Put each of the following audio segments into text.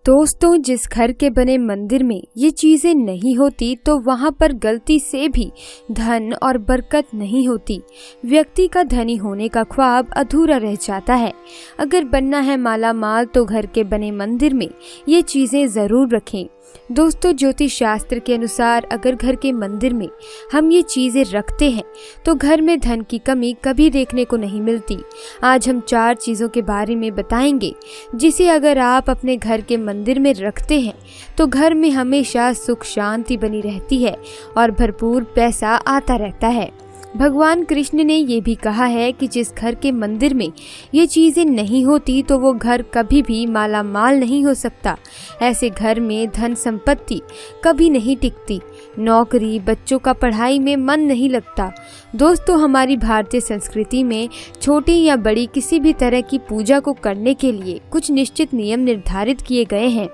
दोस्तों, जिस घर के बने मंदिर में ये चीजें नहीं होती तो वहां पर गलती से भी धन और बरकत नहीं होती। व्यक्ति का धनी होने का ख्वाब अधूरा रह जाता है। अगर बनना है माला माल तो घर के बने मंदिर में ये चीजें जरूर रखें। दोस्तों, ज्योतिष शास्त्र के अनुसार अगर घर के मंदिर में हम ये चीजें रखते हैं तो घर में धन की कमी कभी देखने को नहीं मिलती। आज हम 4 चीजों के बारे में बताएंगे जिसे अगर आप अपने घर के मंदिर में रखते हैं तो घर में हमेशा सुख शांति बनी रहती है और भरपूर पैसा आता रहता है। भगवान कृष्ण ने ये भी कहा है कि जिस घर के मंदिर में ये चीज़ें नहीं होती तो वो घर कभी भी माला माल नहीं हो सकता। ऐसे घर में धन संपत्ति कभी नहीं टिकती। नौकरी, बच्चों का पढ़ाई में मन नहीं लगता। दोस्तों, हमारी भारतीय संस्कृति में छोटी या बड़ी किसी भी तरह की पूजा को करने के लिए कुछ निश्चित नियम निर्धारित किए गए हैं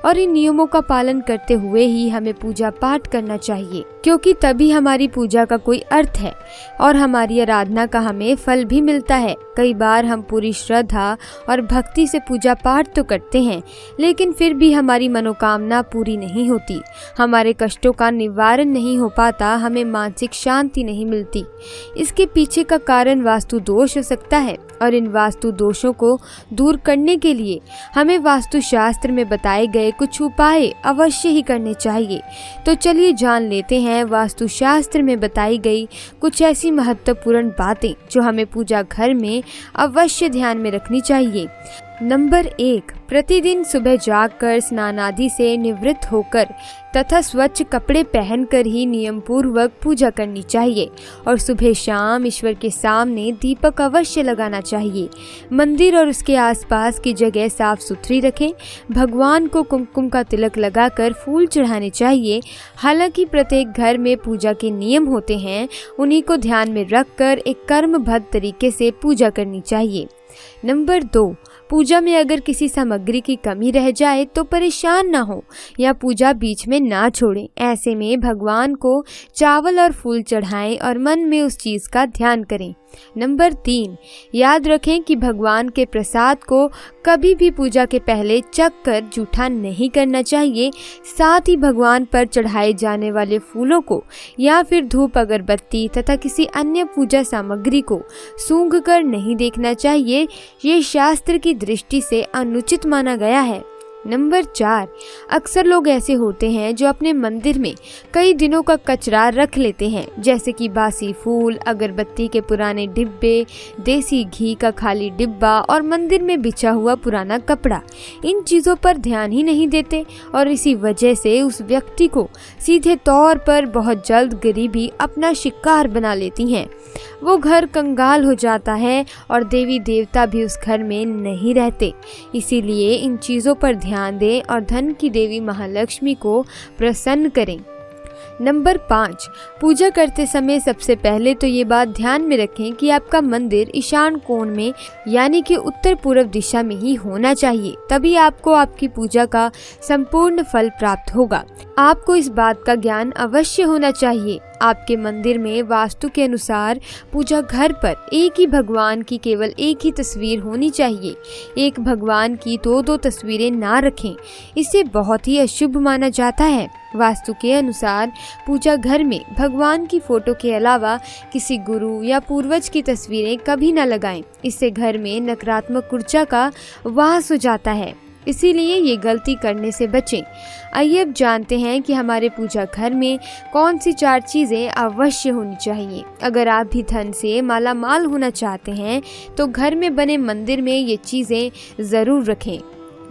और इन नियमों का पालन करते हुए ही हमें पूजा पाठ करना चाहिए, क्योंकि तभी हमारी पूजा का कोई अर्थ है और हमारी आराधना का हमें फल भी मिलता है। कई बार हम पूरी श्रद्धा और भक्ति से पूजा पाठ तो करते हैं, लेकिन फिर भी हमारी मनोकामना पूरी नहीं होती, हमारे कष्टों का निवारण नहीं हो पाता, हमें मानसिक शांति नहीं मिलती। इसके पीछे का कारण वास्तु दोष हो सकता है और इन वास्तु दोषों को दूर करने के लिए हमें वास्तु शास्त्र में बताए गए कुछ उपाय अवश्य ही करने चाहिए। तो चलिए जान लेते हैं वास्तु शास्त्र में बताई गई कुछ ऐसी महत्वपूर्ण बातें जो हमें पूजा घर में अवश्य ध्यान में रखनी चाहिए। नंबर 1, प्रतिदिन सुबह जागकर स्नान आदि से निवृत्त होकर तथा स्वच्छ कपड़े पहनकर ही नियम पूर्वक पूजा करनी चाहिए और सुबह शाम ईश्वर के सामने दीपक अवश्य लगाना चाहिए। मंदिर और उसके आसपास की जगह साफ सुथरी रखें। भगवान को कुमकुम का तिलक लगाकर फूल चढ़ाने चाहिए। हालांकि प्रत्येक घर में पूजा के नियम होते हैं, उन्हीं को ध्यान में रखकर एक कर्मबद्ध तरीके से पूजा करनी चाहिए। नंबर 2, पूजा में अगर किसी सामग्री की कमी रह जाए तो परेशान ना हो या पूजा बीच में ना छोड़ें। ऐसे में भगवान को चावल और फूल चढ़ाएं और मन में उस चीज का ध्यान करें। नंबर 3, याद रखें कि भगवान के प्रसाद को कभी भी पूजा के पहले चख कर जूठा नहीं करना चाहिए। साथ ही भगवान पर चढ़ाए जाने वाले फूलों को या फिर धूप अगरबत्ती तथा किसी अन्य पूजा सामग्री को सूंघ कर नहीं देखना चाहिए। ये शास्त्र की दृष्टि से अनुचित माना गया है। नंबर 4, अक्सर लोग ऐसे होते हैं जो अपने मंदिर में कई दिनों का कचरा रख लेते हैं, जैसे कि बासी फूल, अगरबत्ती के पुराने डिब्बे, देसी घी का खाली डिब्बा और मंदिर में बिछा हुआ पुराना कपड़ा। इन चीज़ों पर ध्यान ही नहीं देते और इसी वजह से उस व्यक्ति को सीधे तौर पर बहुत जल्द गरीबी अपना शिकार बना लेती हैं। वो घर कंगाल हो जाता है और देवी देवता भी उस घर में नहीं रहते। इसीलिए इन चीज़ों पर ध्यान दें और धन की देवी महालक्ष्मी को प्रसन्न करें। नंबर 5, पूजा करते समय सबसे पहले तो ये बात ध्यान में रखें कि आपका मंदिर ईशान कोण में यानी कि उत्तर पूर्व दिशा में ही होना चाहिए, तभी आपको आपकी पूजा का संपूर्ण फल प्राप्त होगा। आपको इस बात का ज्ञान अवश्य होना चाहिए। आपके मंदिर में वास्तु के अनुसार पूजा घर पर एक ही भगवान की केवल एक ही तस्वीर होनी चाहिए। एक भगवान की 2-2 तस्वीरें ना रखें, इसे बहुत ही अशुभ माना जाता है। वास्तु के अनुसार पूजा घर में भगवान की फोटो के अलावा किसी गुरु या पूर्वज की तस्वीरें कभी न लगाएं। इससे घर में नकारात्मक ऊर्जा का वास हो जाता है, इसीलिए ये गलती करने से बचें। आइए अब जानते हैं कि हमारे पूजा घर में कौन सी 4 चीज़ें अवश्य होनी चाहिए। अगर आप भी धन से माला माल होना चाहते हैं तो घर में बने मंदिर में ये चीज़ें ज़रूर रखें।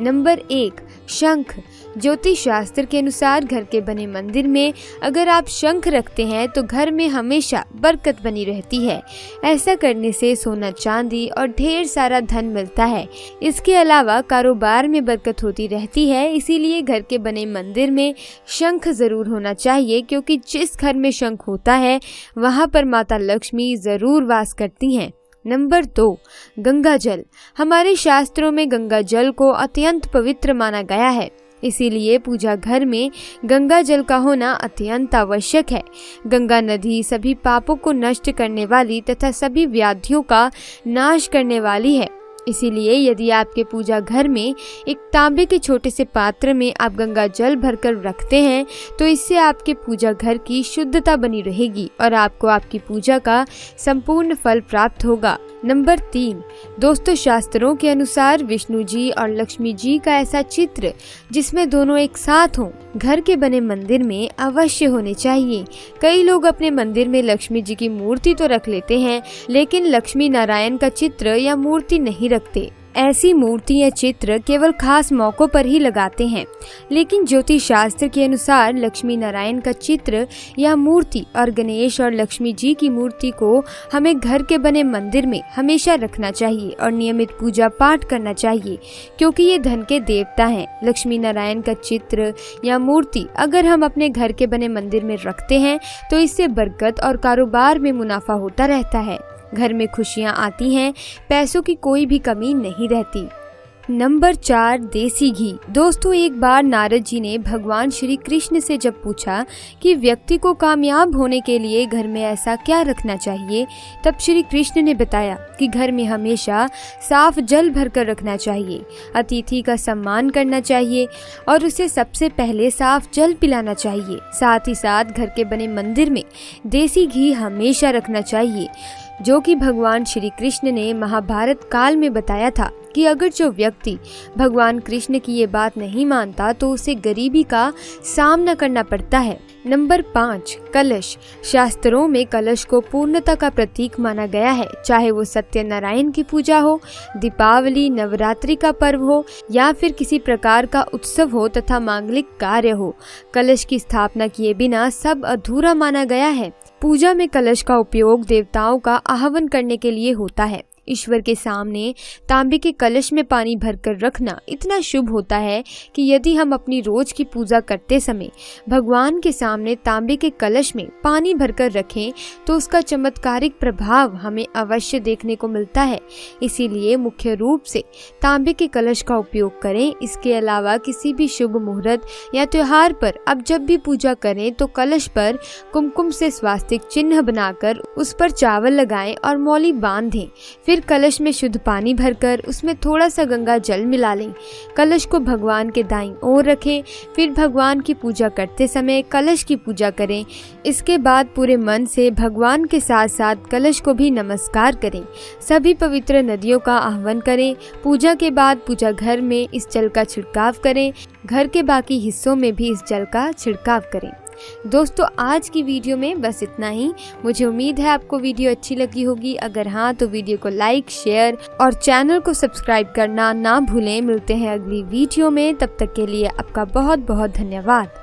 नंबर 1, शंख। ज्योतिष शास्त्र के अनुसार घर के बने मंदिर में अगर आप शंख रखते हैं तो घर में हमेशा बरकत बनी रहती है। ऐसा करने से सोना चांदी और ढेर सारा धन मिलता है। इसके अलावा कारोबार में बरकत होती रहती है। इसीलिए घर के बने मंदिर में शंख जरूर होना चाहिए, क्योंकि जिस घर में शंख होता है वहाँ पर माता लक्ष्मी जरूर वास करती हैं। नंबर 2, गंगा जल। हमारे शास्त्रों में गंगा जल को अत्यंत पवित्र माना गया है, इसीलिए पूजा घर में गंगा जल का होना अत्यंत आवश्यक है। गंगा नदी सभी पापों को नष्ट करने वाली तथा सभी व्याधियों का नाश करने वाली है। इसीलिए यदि आपके पूजा घर में एक तांबे के छोटे से पात्र में आप गंगा जल भरकर रखते हैं तो इससे आपके पूजा घर की शुद्धता बनी रहेगी और आपको आपकी पूजा का संपूर्ण फल प्राप्त होगा। नंबर 3, दोस्तों शास्त्रों के अनुसार विष्णु जी और लक्ष्मी जी का ऐसा चित्र जिसमें दोनों एक साथ हों घर के बने मंदिर में अवश्य होने चाहिए। कई लोग अपने मंदिर में लक्ष्मी जी की मूर्ति तो रख लेते हैं लेकिन लक्ष्मी नारायण का चित्र या मूर्ति नहीं रखते। ऐसी मूर्ति या चित्र केवल खास मौकों पर ही लगाते हैं, लेकिन ज्योतिष शास्त्र के अनुसार लक्ष्मी नारायण का चित्र या मूर्ति और गणेश और लक्ष्मी जी की मूर्ति को हमें घर के बने मंदिर में हमेशा रखना चाहिए और नियमित पूजा पाठ करना चाहिए, क्योंकि ये धन के देवता हैं। लक्ष्मी नारायण का चित्र या मूर्ति अगर हम अपने घर के बने मंदिर में रखते हैं तो इससे बरकत और कारोबार में मुनाफा होता रहता है, घर में खुशियां आती हैं, पैसों की कोई भी कमी नहीं रहती। नंबर 4, देसी घी। दोस्तों एक बार नारद जी ने भगवान श्री कृष्ण से जब पूछा कि व्यक्ति को कामयाब होने के लिए घर में ऐसा क्या रखना चाहिए, तब श्री कृष्ण ने बताया कि घर में हमेशा साफ जल भरकर रखना चाहिए, अतिथि का सम्मान करना चाहिए और उसे सबसे पहले साफ जल पिलाना चाहिए। साथ ही साथ घर के बने मंदिर में देसी घी हमेशा रखना चाहिए, जो कि भगवान श्री कृष्ण ने महाभारत काल में बताया था कि अगर जो व्यक्ति भगवान कृष्ण की ये बात नहीं मानता तो उसे गरीबी का सामना करना पड़ता है। नंबर 5, कलश। शास्त्रों में कलश को पूर्णता का प्रतीक माना गया है, चाहे वो सत्यनारायण की पूजा हो, दीपावली, नवरात्रि का पर्व हो या फिर किसी प्रकार का उत्सव हो तथा मांगलिक कार्य हो। कलश की स्थापना किए बिना सब अधूरा माना गया है। पूजा में कलश का उपयोग देवताओं का आह्वान करने के लिए होता है। ईश्वर के सामने तांबे के कलश में पानी भरकर रखना इतना शुभ होता है कि यदि हम अपनी रोज की पूजा करते समय भगवान के सामने तांबे के कलश में पानी भरकर रखें तो उसका चमत्कारिक प्रभाव हमें अवश्य देखने को मिलता है। इसीलिए मुख्य रूप से तांबे के कलश का उपयोग करें। इसके अलावा किसी भी शुभ मुहूर्त या त्योहार पर अब जब भी पूजा करें तो कलश पर कुमकुम से स्वास्तिक चिन्ह बनाकर उस पर चावल लगाएं और मौली बांध दें। फिर कलश में शुद्ध पानी भरकर उसमें थोड़ा सा गंगा जल मिला लें। कलश को भगवान के दाईं ओर रखें। फिर भगवान की पूजा करते समय कलश की पूजा करें। इसके बाद पूरे मन से भगवान के साथ साथ कलश को भी नमस्कार करें। सभी पवित्र नदियों का आह्वान करें। पूजा के बाद पूजा घर में इस जल का छिड़काव करें। घर के बाकी हिस्सों में भी इस जल का छिड़काव करें। दोस्तों आज की वीडियो में बस इतना ही। मुझे उम्मीद है आपको वीडियो अच्छी लगी होगी। अगर हाँ तो वीडियो को लाइक, शेयर और चैनल को सब्सक्राइब करना ना भूलें। मिलते हैं अगली वीडियो में, तब तक के लिए आपका बहुत बहुत धन्यवाद।